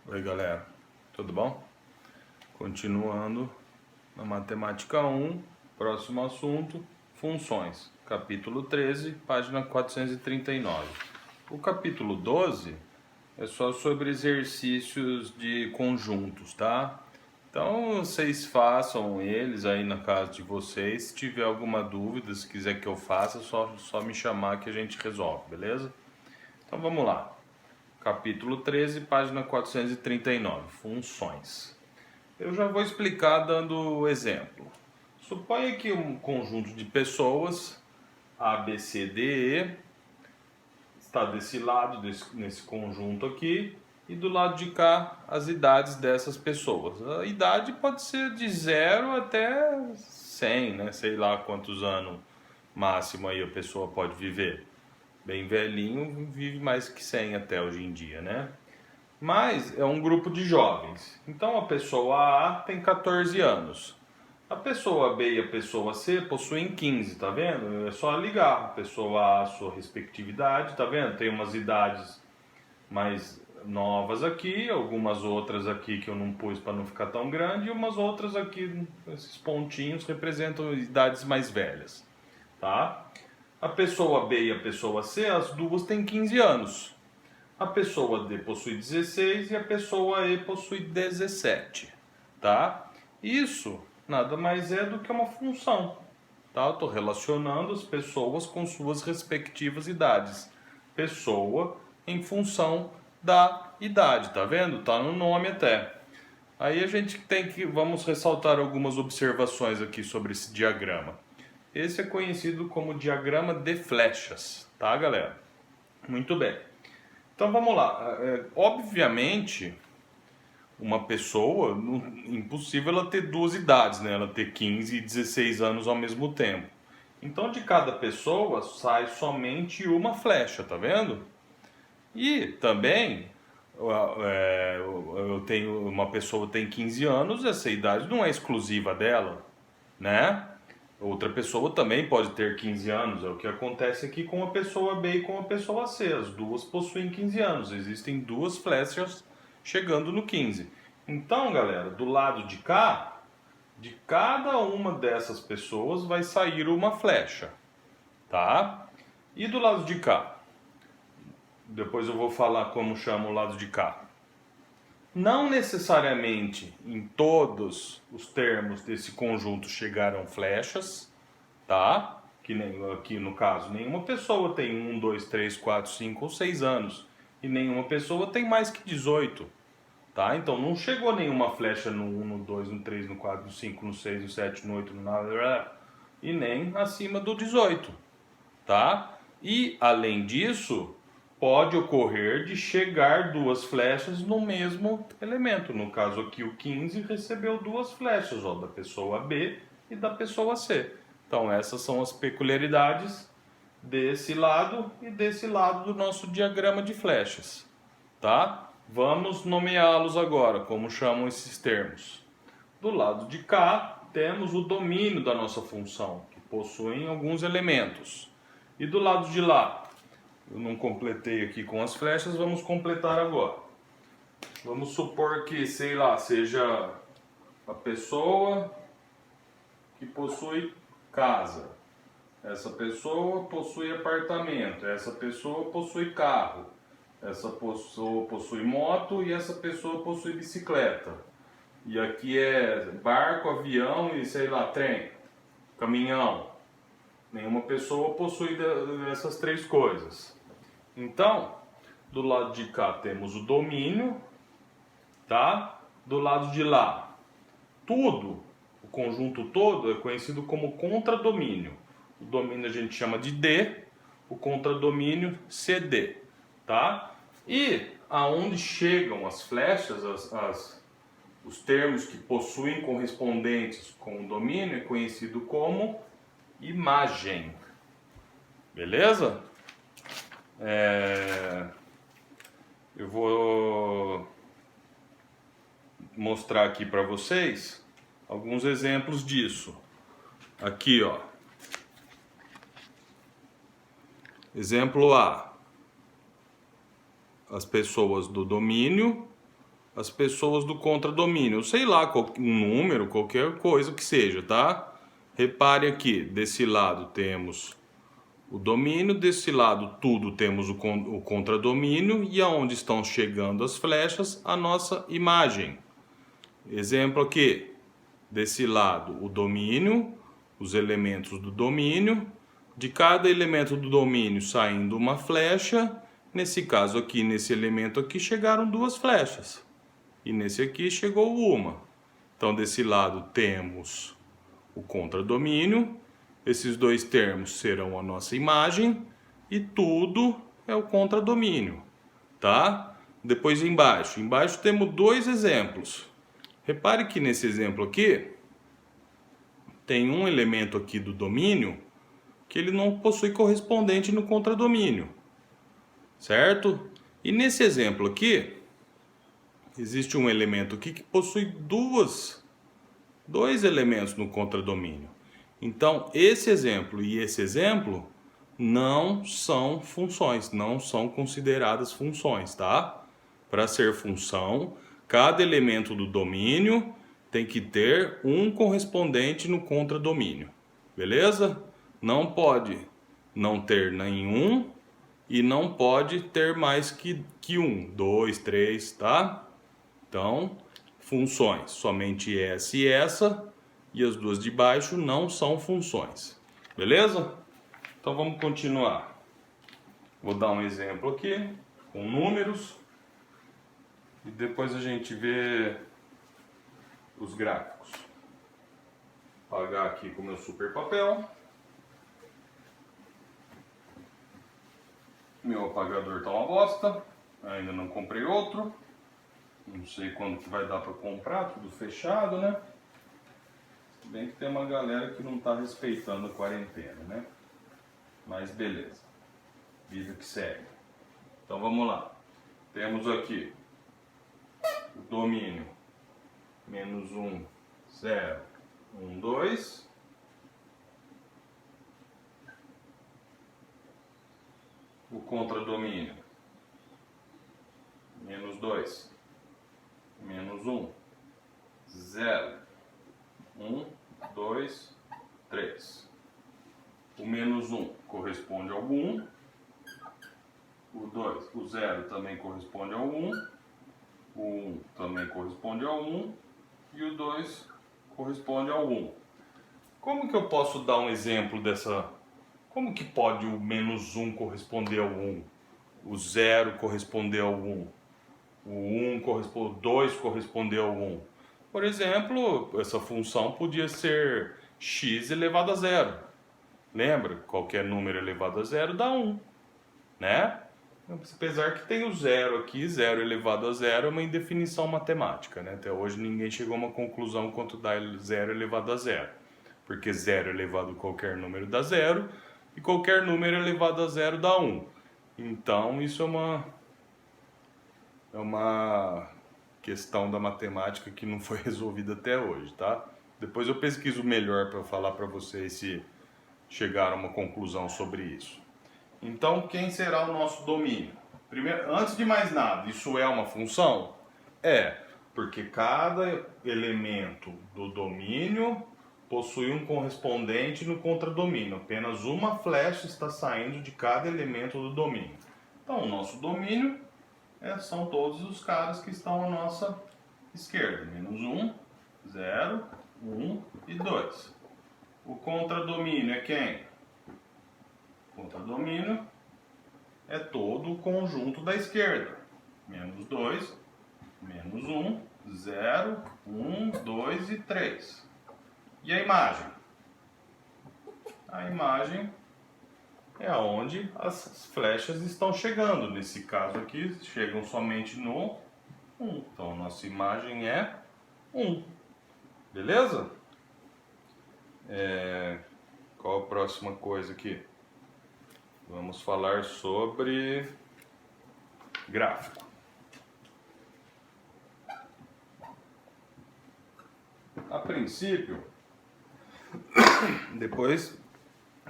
Oi galera, tudo bom? Continuando na matemática 1, próximo assunto, funções, capítulo 13, página 439. O capítulo 12 é só sobre exercícios de conjuntos, tá? Então vocês façam eles aí na casa de vocês. Se tiver alguma dúvida, se quiser que eu faça, só me chamar que a gente resolve, beleza? Então vamos lá. Capítulo 13, página 439, funções. Eu já vou explicar dando exemplo. Suponha que um conjunto de pessoas, A, B, C, D, E, está desse lado, nesse conjunto aqui, e do lado de cá as idades dessas pessoas. A idade pode ser de 0 até 100, né? Sei lá quantos anos máximo aí a pessoa pode viver. Bem velhinho, vive mais que 100 até hoje em dia, né? Mas é um grupo de jovens. Então a pessoa A tem 14 anos. A pessoa B e a pessoa C possuem 15, tá vendo? É só ligar a pessoa A a sua respectividade, tá vendo? Tem umas idades mais novas aqui, algumas outras aqui que eu não pus para não ficar tão grande, e umas outras aqui, esses pontinhos representam idades mais velhas, tá? A pessoa B e a pessoa C, as duas têm 15 anos. A pessoa D possui 16 e a pessoa E possui 17, tá? Isso nada mais é do que uma função, tá? Eu estou relacionando as pessoas com suas respectivas idades. Pessoa em função da idade, tá vendo? Tá no nome até. Aí a gente vamos ressaltar algumas observações aqui sobre esse diagrama. Esse é conhecido como diagrama de flechas, tá, galera? Muito bem. Então vamos lá. Obviamente, uma pessoa, impossível ela ter duas idades, né? Ela ter 15 e 16 anos ao mesmo tempo. Então de cada pessoa sai somente uma flecha, tá vendo? E também eu tenho uma pessoa tem 15 anos, essa idade não é exclusiva dela, né? Outra pessoa também pode ter 15 anos, é o que acontece aqui com a pessoa B e com a pessoa C. As duas possuem 15 anos, existem duas flechas chegando no 15. Então, galera, do lado de cá, de cada uma dessas pessoas vai sair uma flecha, tá? E do lado de cá? Depois eu vou falar como chama o lado de cá. Não necessariamente em todos os termos desse conjunto chegaram flechas, tá? Que nem aqui no caso, nenhuma pessoa tem 1, 2, 3, 4, 5 ou 6 anos. E nenhuma pessoa tem mais que 18, tá? Então não chegou nenhuma flecha no 1, no 2, no 3, no 4, no 5, no 6, no 7, no 8, no 9, e nem acima do 18, tá? E além disso, pode ocorrer de chegar duas flechas no mesmo elemento. No caso aqui o 15 recebeu duas flechas, ó, da pessoa B e da pessoa C. Então essas são as peculiaridades desse lado e desse lado do nosso diagrama de flechas, tá? Vamos nomeá-los agora, como chamam esses termos. Do lado de cá temos o domínio da nossa função, que possui alguns elementos. E do lado de lá, eu não completei aqui com as flechas, vamos completar agora. Vamos supor que, sei lá, seja a pessoa que possui casa. Essa pessoa possui apartamento, essa pessoa possui carro, essa pessoa possui moto e essa pessoa possui bicicleta. E aqui é barco, avião e sei lá, trem, caminhão. Nenhuma pessoa possui essas três coisas. Então, do lado de cá temos o domínio, tá? Do lado de lá, tudo, o conjunto todo é conhecido como contradomínio. O domínio a gente chama de D, o contradomínio CD, tá? E aonde chegam as flechas, os termos que possuem correspondentes com o domínio é conhecido como imagem. Beleza? Eu vou mostrar aqui para vocês alguns exemplos disso. Aqui, ó. Exemplo A. As pessoas do domínio as pessoas do contradomínio, sei lá, um número, qualquer coisa que seja, tá? Repare aqui, desse lado temos o domínio, desse lado tudo temos o contradomínio e aonde estão chegando as flechas, a nossa imagem. Exemplo aqui, desse lado o domínio, os elementos do domínio, de cada elemento do domínio saindo uma flecha, nesse caso aqui, nesse elemento aqui chegaram duas flechas e nesse aqui chegou uma. Então desse lado temos o contradomínio, esses dois termos serão a nossa imagem e tudo é o contradomínio, tá? Depois embaixo temos dois exemplos. Repare que nesse exemplo aqui, tem um elemento aqui do domínio que ele não possui correspondente no contradomínio, certo? E nesse exemplo aqui, existe um elemento aqui que possui dois elementos no contradomínio. Então, esse exemplo e esse exemplo não são funções, não são consideradas funções, tá? Para ser função, cada elemento do domínio tem que ter um correspondente no contradomínio, beleza? Não pode não ter nenhum e não pode ter mais que um, dois, três, tá? Então, funções, somente essa e essa, e as duas de baixo não são funções, beleza? Então vamos continuar. Vou dar um exemplo aqui, com números. E depois a gente vê os gráficos. Vou apagar aqui com o meu super papel. Meu apagador tá uma bosta. Ainda não comprei outro. Não sei quando que vai dar para comprar, tudo fechado, né? Se bem que tem uma galera que não tá respeitando a quarentena, né? Mas beleza. Vida que segue. Então vamos lá. Temos aqui o domínio menos 1, 0, 1, 2. O contradomínio menos 2, menos 1, 0, 1, 2, 3. O menos 1 corresponde ao 1. O 0 também corresponde ao 1. O 1 também corresponde ao 1 e o 2 corresponde ao 1. Como que eu posso dar um exemplo dessa? Como que pode o menos 1 corresponder ao 1? O 0 corresponder ao 1? O 2 corresponder ao 1? Por exemplo, essa função podia ser x elevado a 0. Lembra? Qualquer número elevado a 0 dá 1, né? Apesar que tem o 0 aqui, 0 elevado a 0 é uma indefinição matemática, né? Até hoje ninguém chegou a uma conclusão quanto dá 0 elevado a 0. Porque 0 elevado a qualquer número dá 0 e qualquer número elevado a 0 dá 1. Então isso é uma questão da matemática que não foi resolvida até hoje, tá? Depois eu pesquiso melhor para falar para vocês se chegaram a uma conclusão sobre isso. Então, quem será o nosso domínio? Primeiro, antes de mais nada, isso é uma função? É, porque cada elemento do domínio possui um correspondente no contradomínio. Apenas uma flecha está saindo de cada elemento do domínio. Então, o nosso domínio são todos os caras que estão à nossa esquerda. Menos 1, 0, 1 e 2. O contradomínio é quem? O contradomínio é todo o conjunto da esquerda. Menos 2, menos 1, 0, 1, 2 e 3. E a imagem? A imagem é onde as flechas estão chegando. Nesse caso aqui, chegam somente no 1. Então, a nossa imagem é 1. Beleza? Qual a próxima coisa aqui? Vamos falar sobre gráfico. A princípio, depois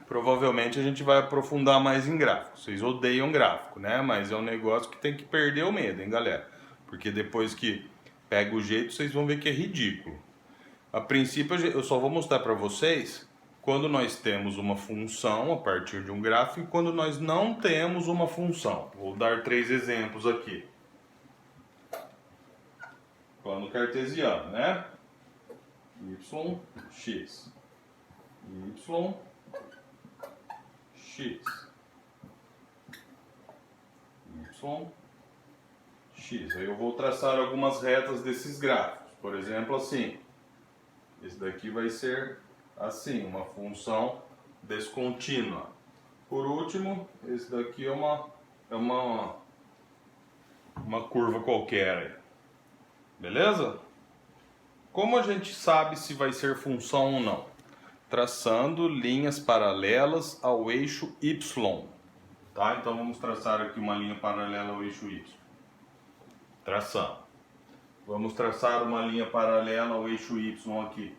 provavelmente a gente vai aprofundar mais em gráfico. Vocês odeiam gráfico, né? Mas é um negócio que tem que perder o medo, hein, galera? Porque depois que Pega o jeito, vocês vão ver que é ridículo. A princípio, eu só vou mostrar para vocês quando nós temos uma função a partir de um gráfico e quando nós não temos uma função. Vou dar 3 exemplos aqui. Plano cartesiano, né? Y, x. Y, x. Y, x. Aí eu vou traçar algumas retas desses gráficos. Por exemplo, assim. Esse daqui vai ser assim, uma função descontínua. Por último, esse daqui é uma curva qualquer. Beleza? Como a gente sabe se vai ser função ou não? Traçando linhas paralelas ao eixo Y. Tá? Então vamos traçar aqui uma linha paralela ao eixo Y. Traçando. Vamos traçar uma linha paralela ao eixo Y aqui.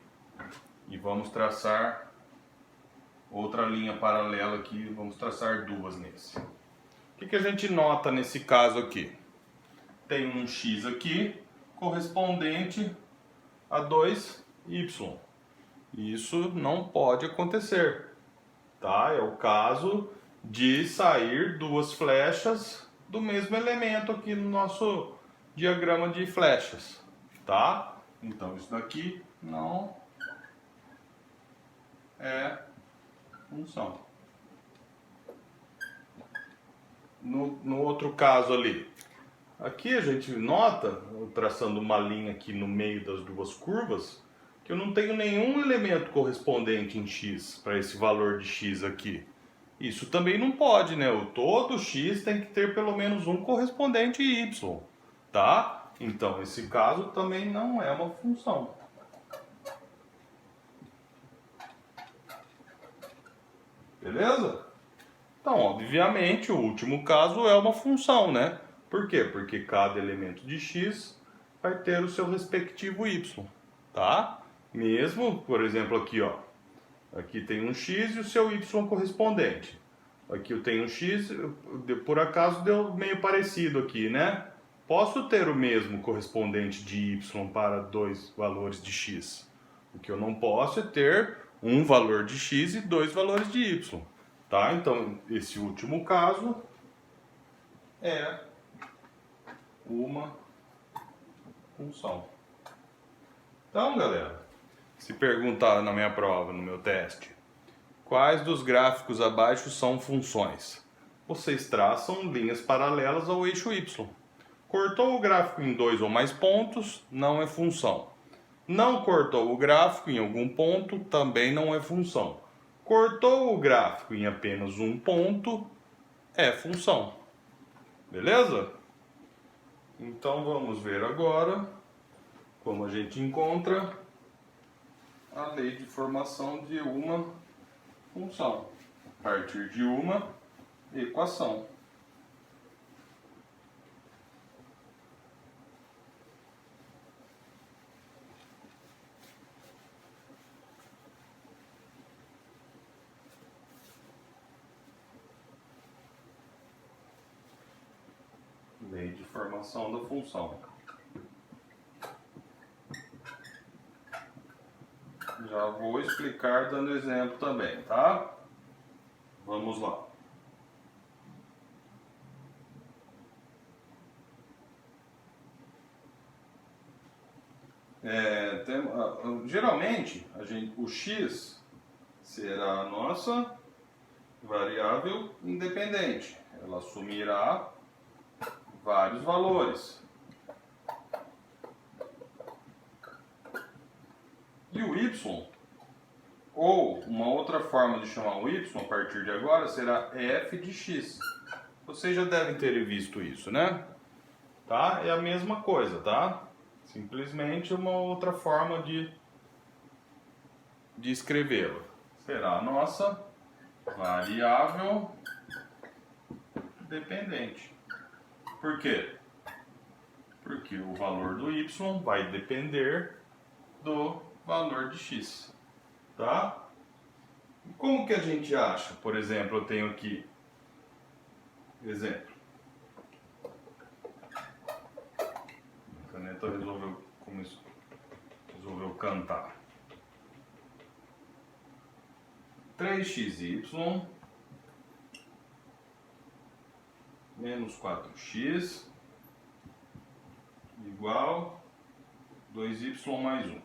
E vamos traçar outra linha paralela aqui. Vamos traçar duas nesse. O que a gente nota nesse caso aqui? Tem um x aqui correspondente a 2y. Isso não pode acontecer. Tá? É o caso de sair duas flechas do mesmo elemento aqui no nosso diagrama de flechas, tá? Então isso daqui não é função. No outro caso ali, aqui a gente nota, traçando uma linha aqui no meio das duas curvas, que eu não tenho nenhum elemento correspondente em x para esse valor de x aqui. Isso também não pode, né? Todo x tem que ter pelo menos um correspondente em y. Tá? Então, esse caso também não é uma função. Beleza? Então, obviamente, o último caso é uma função, né? Por quê? Porque cada elemento de x vai ter o seu respectivo y, tá? Mesmo, por exemplo, aqui, ó. Aqui tem um x e o seu y correspondente. Aqui eu tenho um x, por acaso deu meio parecido aqui, né? Posso ter o mesmo correspondente de y para dois valores de x. O que eu não posso é ter um valor de x e dois valores de y. Tá? Então, esse último caso é uma função. Então, galera, se perguntar na minha prova, no meu teste, quais dos gráficos abaixo são funções? Vocês traçam linhas paralelas ao eixo y. Cortou o gráfico em 2 ou mais pontos, não é função. Não cortou o gráfico em algum ponto, também não é função. Cortou o gráfico em apenas um ponto, é função. Beleza? Então vamos ver agora como a gente encontra a lei de formação de uma função a partir de uma equação. Lei de formação da função. Já vou explicar dando exemplo também, tá? Vamos lá. Geralmente, o x será a nossa variável independente. Ela assumirá vários valores. E o y, ou uma outra forma de chamar o y a partir de agora, será f de x. Vocês já devem ter visto isso, né? Tá? É a mesma coisa, tá? Simplesmente uma outra forma de escrevê-lo. Será a nossa variável dependente. Por quê? Porque o valor do y vai depender do valor de x. Tá? Como que a gente acha? Por exemplo, eu tenho aqui exemplo. A caneta resolveu cantar. 3xy menos 4x igual 2y mais 1.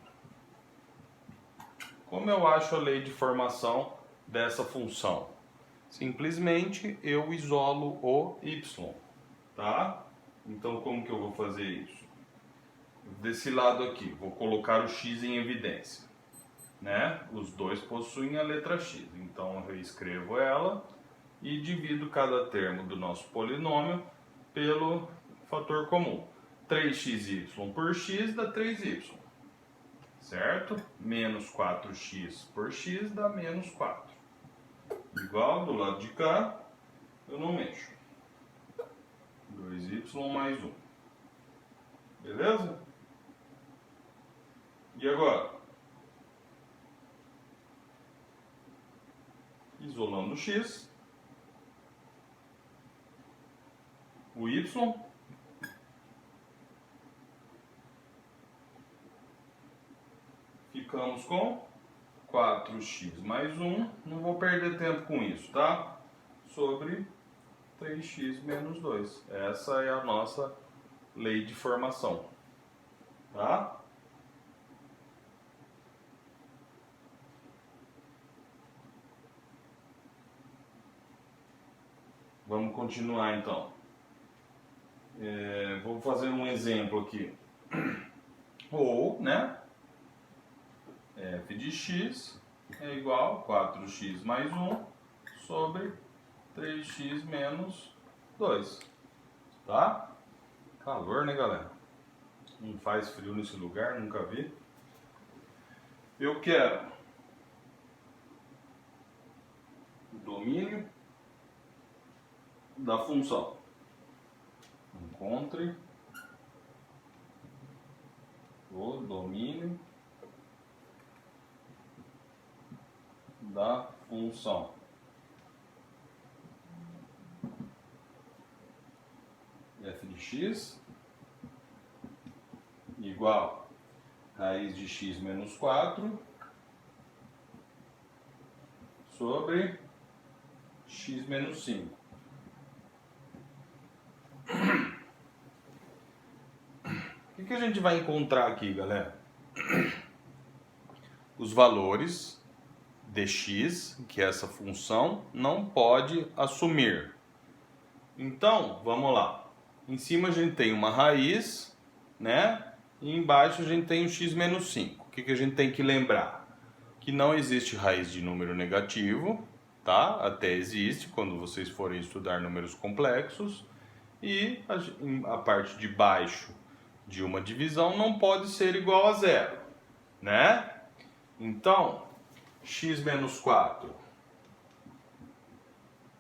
Como eu acho a lei de formação dessa função? Simplesmente eu isolo o y, tá? Então como que eu vou fazer isso? Desse lado aqui, vou colocar o x em evidência, né? Os dois possuem a letra x, então eu reescrevo ela e divido cada termo do nosso polinômio pelo fator comum. 3xy por x dá 3y, certo? Menos 4x por x dá menos 4. Igual, do lado de cá, eu não mexo. 2y mais 1. Beleza? E agora? Isolando o x, o y, ficamos com 4x mais 1, não vou perder tempo com isso, tá? Sobre 3x menos 2. Essa é a nossa lei de formação, tá? Vamos continuar então. Vou fazer um exemplo aqui. Ou, né? F de x é igual a 4x mais 1 sobre 3x menos 2. Tá? Calor, né, galera? Não faz frio nesse lugar, nunca vi. Eu quero o domínio da função. Encontre o domínio da função. F de x igual a raiz de x menos 4 sobre x menos 5. O que a gente vai encontrar aqui, galera? Os valores de x, que essa função não pode assumir. Então, vamos lá. Em cima a gente tem uma raiz, né? E embaixo a gente tem o x menos 5. O que a gente tem que lembrar? Que não existe raiz de número negativo, tá? Até existe quando vocês forem estudar números complexos. E a parte de baixo de uma divisão não pode ser igual a zero, né? Então, x menos 4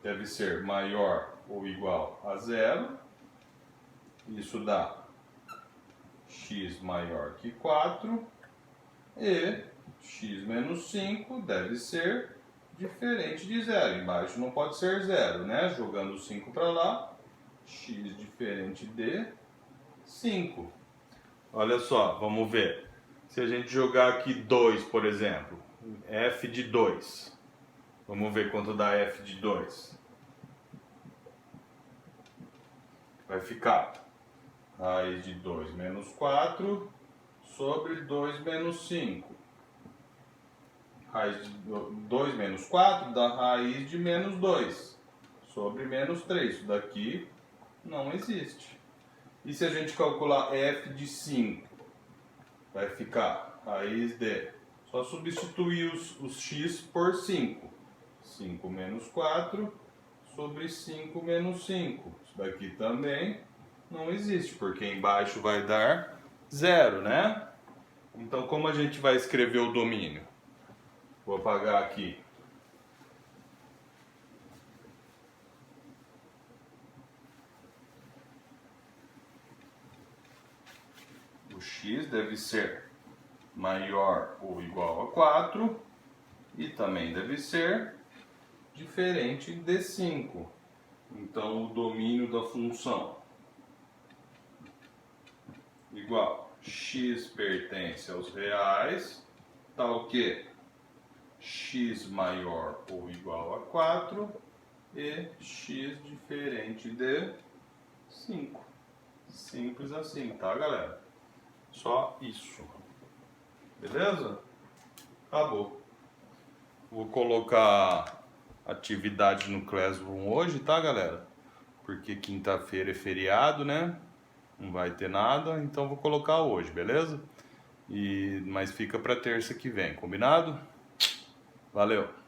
deve ser maior ou igual a zero. Isso dá x maior que 4. E x menos 5 deve ser diferente de zero. Embaixo não pode ser zero, né? Jogando 5 para lá, x diferente de 5. Olha só, vamos ver. Se a gente jogar aqui 2, por exemplo, f de 2. Vamos ver quanto dá f de 2. Vai ficar raiz de 2 menos 4 sobre 2 menos 5. Raiz de 2 menos 4 dá raiz de menos 2 sobre menos 3. Isso daqui não existe. E se a gente calcular f de 5? Vai ficar raiz de... Só substituir os x por 5. 5 menos 4 sobre 5 menos 5. Isso daqui também não existe, porque embaixo vai dar 0, né? Então, como a gente vai escrever o domínio? Vou apagar aqui. O x deve ser maior ou igual a 4 e também deve ser diferente de 5. Então, o domínio da função igual x pertence aos reais, tá o quê? X maior ou igual a 4 e x diferente de 5. Simples assim, tá, galera? Só isso. Beleza? Acabou. Vou colocar atividade no Classroom hoje, tá, galera? Porque quinta-feira é feriado, né? Não vai ter nada, então vou colocar hoje, beleza? Mas fica para terça que vem, combinado? Valeu!